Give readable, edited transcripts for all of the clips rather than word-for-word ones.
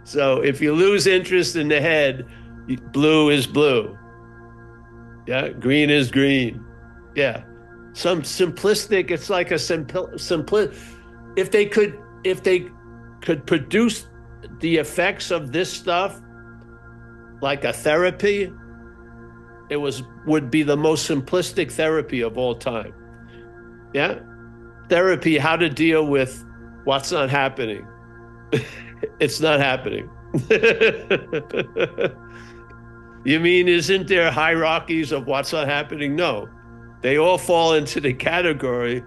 So if you lose interest in the head, blue is blue. Yeah, green is green. Yeah, some simplistic. It's like a simple. If they could produce the effects of this stuff like a therapy, it would be the most simplistic therapy of all time. Yeah, therapy, how to deal with what's not happening. It's not happening. You mean, isn't there hierarchies of what's not happening? No. They all fall into the category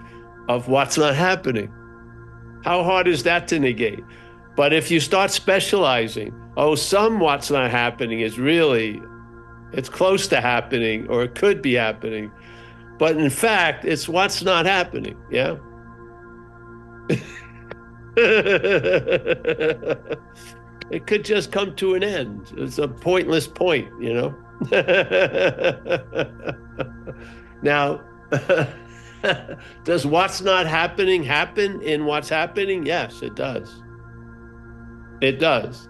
of what's not happening. How hard is that to negate? But if you start specializing, oh, some what's not happening is really, it's close to happening or it could be happening. But in fact, it's what's not happening. Yeah. It could just come to an end. It's a pointless point, you know? Now, does what's not happening happen in what's happening? Yes, it does. It does.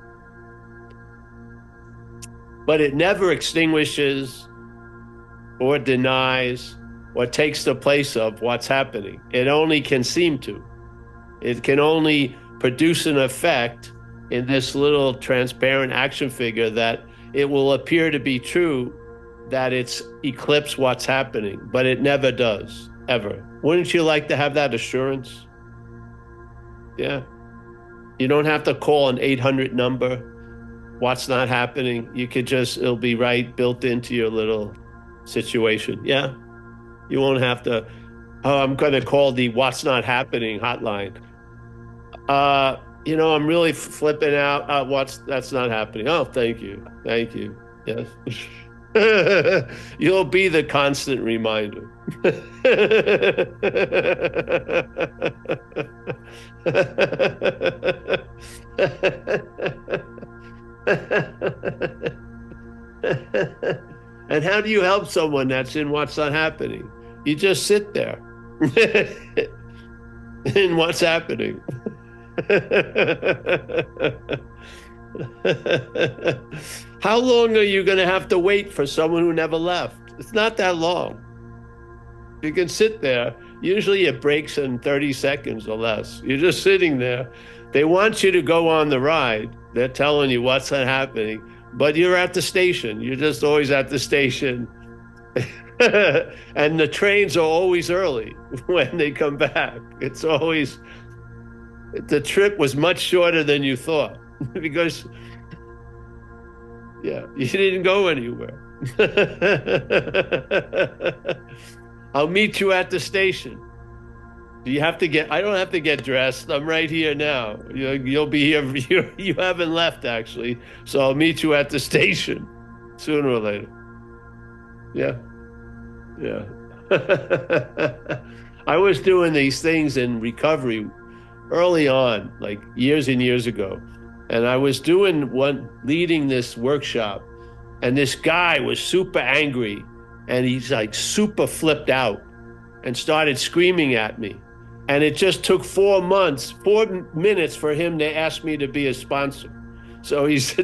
But it never extinguishes or denies or takes the place of what's happening. It only can seem to. It can only produce an effect in this little transparent action figure that it will appear to be true, that it's eclipsed what's happening, but it never does, ever. Wouldn't you like to have that assurance? Yeah. You don't have to call an 800 number, what's not happening. You could just, it'll be right built into your little situation. Yeah. You won't have to, oh, I'm going to call the what's not happening hotline. I'm really flipping out. That's not happening. Oh, thank you. Thank you. Yes. You'll be the constant reminder. And how do you help someone that's in what's not happening? You just sit there in what's happening. How long are you going to have to wait for someone who never left? It's not that long. You can sit there. Usually it breaks in 30 seconds or less. You're just sitting there. They want you to go on the ride. They're telling you what's not happening, but you're at the station. You're just always at the station. And the trains are always early when they come back. It's always, the trip was much shorter than you thought because, yeah, you didn't go anywhere. I'll meet you at the station. You have to get, I don't have to get dressed. I'm right here now. You'll be here. You haven't left, actually. So I'll meet you at the station sooner or later. Yeah. Yeah. I was doing these things in recovery early on, like years and years ago. And I was leading this workshop, and this guy was super angry, and he's like super flipped out and started screaming at me. And it just took 4 minutes for him to ask me to be a sponsor. So he's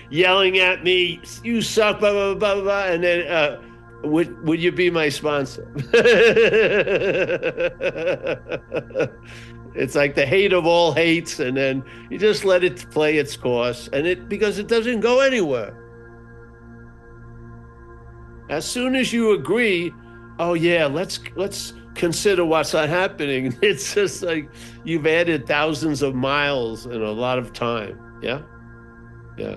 yelling at me, "You suck, blah, blah, blah, blah," and then, would you be my sponsor? It's like the hate of all hates, and then you just let it play its course, and because it doesn't go anywhere. As soon as you agree, oh yeah, let's consider what's not happening, it's just like you've added thousands of miles and a lot of time. Yeah. Yeah.